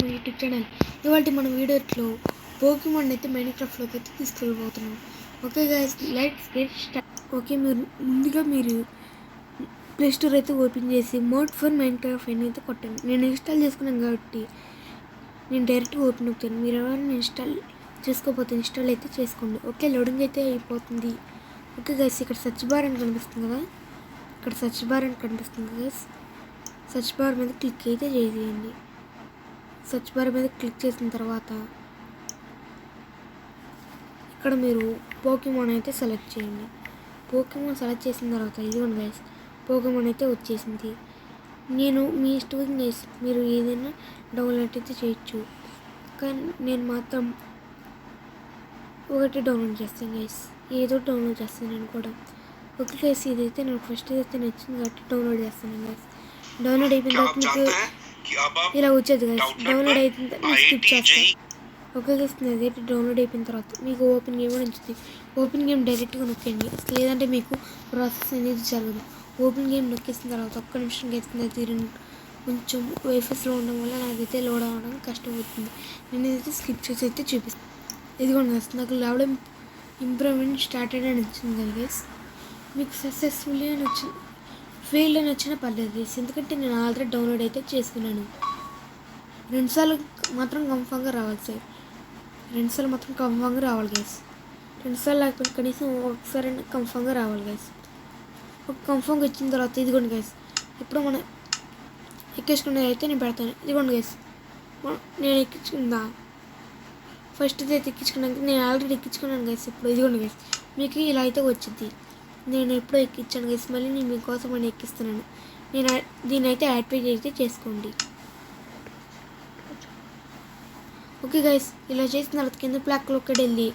My YouTube channel. ఇవాళ మన వీడియోలో పోకీమాన్ అయితే మైన్క్రాఫ్ట్లోకి అయితే తీసుకెళ్ళిపోతున్నాం. Okay guys, let's get start. Okay, మీరు ప్లే స్టోర్ అయితే ఓపెన్ చేసి మోడ్ ఫర్ మైన్క్రాఫ్ట్ అని అయితే కొట్టండి. నేను ఇన్స్టాల్ చేసుకున్నాను కాబట్టి నేను డైరెక్ట్గా ఓపెన్ అవుతాను. మీరు ఎవరైనా ఇన్స్టాల్ చేసుకోకపోతే ఇన్స్టాల్ అయితే చేసుకోండి. ఓకే, లోడింగ్ అయితే అయిపోతుంది. ఓకే గైస్, ఇక్కడ సర్చ్ బార్ అని కనిపిస్తుంది కదా, గైస్. సర్చ్ బార్ మీద క్లిక్ అయితే చేసేయండి. సర్చ్ బార్ మీద క్లిక్ చేసిన తర్వాత ఇక్కడ మీరు పోకీమాన్ అయితే సెలెక్ట్ చేయండి. పోకీమాన్ సెలెక్ట్ చేసిన తర్వాత ఇదిగోండి గైస్, పోకీమాన్ అయితే వచ్చేసింది. నేను మీ ఇష్టం గైస్, మీరు ఏదైనా డౌన్లోడ్ అయితే చేయొచ్చు, కానీ నేను మాత్రం ఒకటి డౌన్లోడ్ చేస్తాను గైస్. ఏదో డౌన్లోడ్ చేస్తాను నేను కూడా. ఓకే గైస్, ఇదైతే నాకు ఫస్ట్ అయితే నచ్చింది కాబట్టి డౌన్లోడ్ చేస్తాను గైస్. డౌన్లోడ్ అయిపోయిన తర్వాత మీకు ఇలా వచ్చేది గైస్. డౌన్లోడ్ అయిపోయిన తర్వాత స్కిప్ చేస్తాను. ఓకే గైస్, అదైతే డౌన్లోడ్ అయిపోయిన తర్వాత మీకు ఓపెన్ గేమ్ అని వచ్చింది. ఓపెన్ గేమ్ డైరెక్ట్గా నొక్కండి, లేదంటే మీకు ప్రాసెస్ అనేది జరగదు. ఓపెన్ గేమ్ నొక్కేసిన తర్వాత ఒక్క నిమిషం గెలిచింది. కొంచెం వైఫస్లో ఉండడం వల్ల నాకైతే లోడ్ అవ్వడం కష్టం అవుతుంది. నేను అయితే స్కిప్ చేసి అయితే చూపిస్తాను. ఇదిగోండి గైస్, నాకు లెవెల్ ఇంప్రూవ్మెంట్ స్టార్టెడ్ అని వచ్చింది కదా గైస్. మీకు సక్సెస్ఫుల్లీ అని వచ్చింది, ఫెయిల్ అని వచ్చినా పర్లేదు గైస్, ఎందుకంటే నేను ఆల్రెడీ డౌన్లోడ్ అయితే చేసుకున్నాను. 2 సార్లు మాత్రం కన్ఫామ్గా రావాలి సార్. 2 సార్లు మాత్రం కన్ఫామ్గా రావాలి గైస్. 2 సార్లు లేకపోతే కనీసం ఒకసారి కన్ఫామ్గా రావాలి గైస్. ఒక కన్ఫామ్గా వచ్చిన తర్వాత ఇదిగోండి గైస్, ఇప్పుడు మనం ఎక్కించుకునేది అయితే నేను పెడతాను. ఇదిగోండి గైస్, నేను ఎక్కించుకుందా ఫస్ట్ అయితే ఎక్కించుకున్నాక నేను ఆల్రెడీ ఎక్కించుకున్నాను గైస్. ఇప్పుడు ఇదిగోండి గైస్, మీకు ఇలా అయితే వచ్చింది. నేను ఎప్పుడో ఎక్కించాను గైస్, మళ్ళీ నేను మీకోసం అని ఎక్కిస్తున్నాను. నేను దీన్ని అయితే యాక్టివేట్ అయితే చేసుకోండి. ఓకే గైస్, ఇలా చేసిన తర్వాత కింద ప్లాక్లోకి వెళ్ళి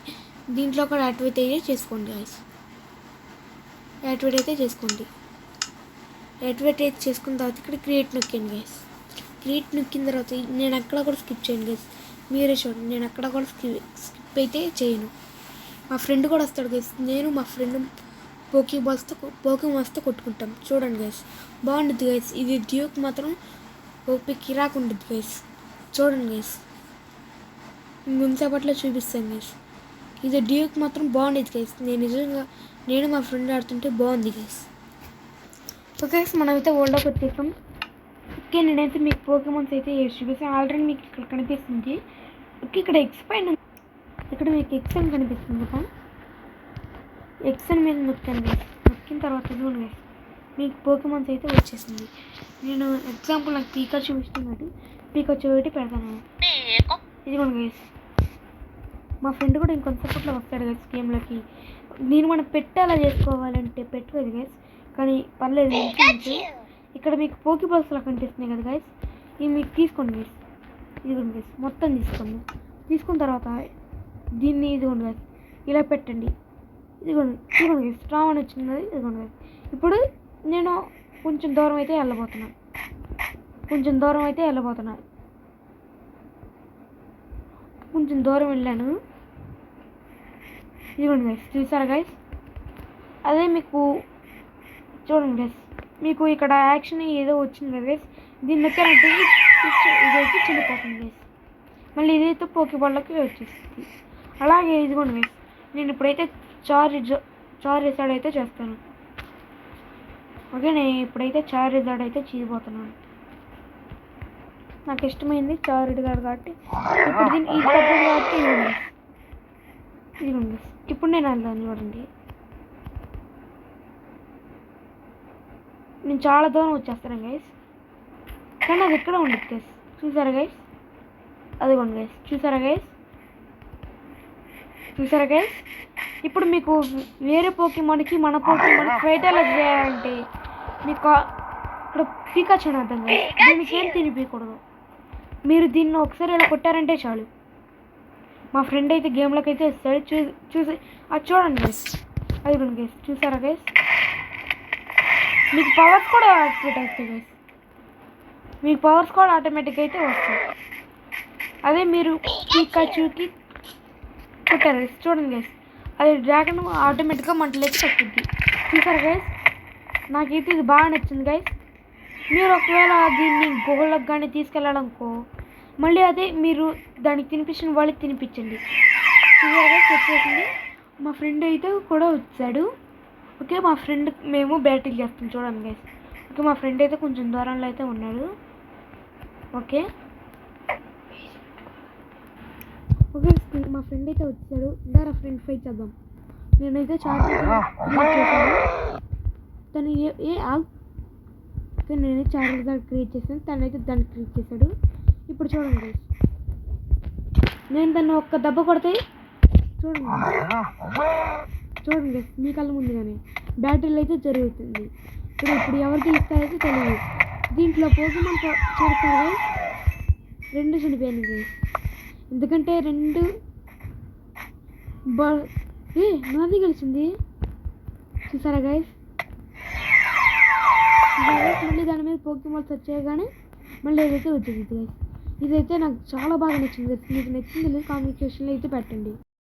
దీంట్లో కూడా యాక్టివేట్ అయితే చేసుకోండి గైస్. యాక్టివేట్ అయితే చేసుకున్న తర్వాత ఇక్కడ క్రియేట్ నొక్కండి గైస్. క్రియేట్ నొక్కిన తర్వాత నేను అక్కడ కూడా స్కిప్ చేయండి గైస్. మీరే చూడండి, నేను అక్కడ కూడా స్కిప్ అయితే చేయను. మా ఫ్రెండ్ కూడా వస్తాడు గైస్. నేను మా ఫ్రెండ్ పోకీమాన్స్తో కొట్టుకుంటాం. చూడండి గైస్, బాగుంటుంది గైస్. ఇది డ్యూక్ మాత్రం ఓపి కిరాక్ ఉంటుంది గైస్. చూడండి గైస్, ముంచేపట్లో చూపిస్తాను గైస్. ఇది డ్యూక్ మాత్రం బాగుండేది గైస్. నేను మా ఫ్రెండ్ ఆడుతుంటే బాగుంది గైస్. ఓకే గైస్, మనమైతే వరల్డ్లోకి వచ్చేసాం. ఓకే, నేనైతే మీకు పోకీమాన్స్ అయితే చూపిస్తాను. ఆల్రెడీ మీకు ఇక్కడ కనిపిస్తుంది. ఓకే, ఇక్కడ ఎక్స్పైండ్ ఉంది. ఇక్కడ మీకు ఎక్స్ఎన్ కనిపిస్తుంది కదా, ఎక్స్ఎన్ మీద నొక్కండి. నొక్కిన తర్వాత చూడండి గైస్, మీకు పోకీమాన్స్ అయితే వచ్చేసింది. నేను ఎగ్జాంపుల్ నాకు పీకాచూ ఇష్టం, పీకాచూ ఒకటి పెడతాను. ఇదిగోండి గైస్, మా ఫ్రెండ్ కూడా ఇంకొంతసేపట్లో వస్తాడు గైస్ గేమ్లోకి. నేను మనం పెట్టేలా చేసుకోవాలంటే పెట్టుకోదు గైస్, కానీ పర్లేదు. ఇక్కడ మీకు పోకీబాల్స్ లా కనిపిస్తున్నాయి కదా గైస్, ఇవి మీకు తీసుకోండి గైస్. ఇదిగోండి గైస్, మొత్తం తీసుకున్న తర్వాత దీన్ని ఇదిగోండి గైస్ ఇలా పెట్టండి. ఇదిగోండి గైస్, స్ట్రాంగ్ అని వచ్చింది. ఇదిగోండి గైస్, ఇప్పుడు నేను కొంచెం దూరం అయితే వెళ్ళబోతున్నాను. కొంచెం దూరం వెళ్ళాను. ఇదిగోండి గైస్, చూసారా గైస్. అదే మీకు చూడండి గైస్, మీకు ఇక్కడ యాక్షన్ ఏదో వచ్చింది కదా గైస్. దీన్ని నొక్కారంటే ఇదైతే చెల్లిపోతుంది గైస్. మళ్ళీ ఇదైతే పోకీబాల్లోకి వచ్చేస్తుంది. అలాగే ఇదిగోండి గైస్, నేను ఇప్పుడైతే చార్జర్డ్ అయితే చేస్తాను. ఓకే, నేను ఇప్పుడైతే చార్జర్డ్ అయితే చేయబోతున్నాను. నాకు ఇష్టమైంది చార్జర్డ్ కాబట్టి ఇప్పుడు దీన్ని ఈ పద్ధతి కాబట్టి ఇదిగోండి గైస్. ఇప్పుడు నేను వెళ్దాను. చూడండి, నేను చాలా దూరం వచ్చేస్తాను గైస్, కానీ అది ఎక్కడ ఉండదు గైస్. చూసారా గైస్, అదిగోండి గైస్, చూసారా గైస్. ఇప్పుడు మీకు వేరే పోకీమాన్కి మన పోకీమాన్కి ఫైట్ ఎలా చేయాలంటే మీకు ఇక్కడ పీకాచూ అని అర్థం గైస్. దీనికి ఏం తినిపించకూడదు. మీరు దీన్ని ఒకసారి ఇలా కొట్టారంటే చాలు. మా ఫ్రెండ్ అయితే గేమ్లోకి అయితే వస్తాడు. చూసి అది చూడండి గైస్. అదిగోండి గైస్, చూసారా గైస్, మీకు పవర్స్ కూడా యాక్టివేట్ అవుతాయి గైస్. మీకు పవర్స్ కూడా ఆటోమేటిక్గా అయితే వస్తాయి. అదే మీరు పీకాచూకి కొట్టారు గైస్, చూడండి గైస్, అది డ్రాగన్ ఆటోమేటిక్గా మంటలోకి తగ్గుద్ది. చూసారు గైస్, నాకైతే ఇది బాగా నచ్చింది గైస్. మీరు ఒకవేళ దీన్ని గుహలోకి కానీ తీసుకెళ్ళాలనుకో మళ్ళీ అదే మీరు దానికి తినిపించిన వాళ్ళకి తినిపించండి. క్లియర్గా వచ్చేసింది. మా ఫ్రెండ్ అయితే కూడా వచ్చాడు. ఓకే, మా ఫ్రెండ్ మేము బ్యాటిల్ చేస్తాం చూడండి గైస్. ఓకే, మా ఫ్రెండ్ అయితే కొంచెం దూరంలో అయితే ఉన్నాడు. ఓకే ఓకే, మా ఫ్రెండ్ అయితే వచ్చాడు. దారా ఫ్రెండ్ ఫైట్ చేద్దాం. నేనైతే చార్జర్ క్రియేట్ చేశాను. తను ఓకే, నేనైతే చార్జర్ క్రియేట్ చేశాను. తనైతే దాన్ని క్రియేట్ చేశాడు. ఇప్పుడు చూడండి గైస్, నేను దాన్ని ఒక్క దెబ్బ కొడితే చూడండి గైస్, మీ కళ్ళ ముందుగానే బ్యాటిల్ అయితే జరుగుతుంది. ఇప్పుడు ఎవరు గెలుస్తారైతే తెలియదు. దీంట్లో పోగమని చూడతారు గైస్, 2 చనిపోయాను గైస్. ఎందుకంటే 2 నాది గెలిచింది చూసారా గైస్. మళ్ళీ దాని మీద పోగమని సెర్చ్ చేయగానే మళ్ళీ ఏదైతే వచ్చేది గైస్. ఇదైతే నాకు చాలా బాగా నచ్చింది. మీకు నచ్చింది కామెంట్ సెక్షన్లో అయితే పెట్టండి.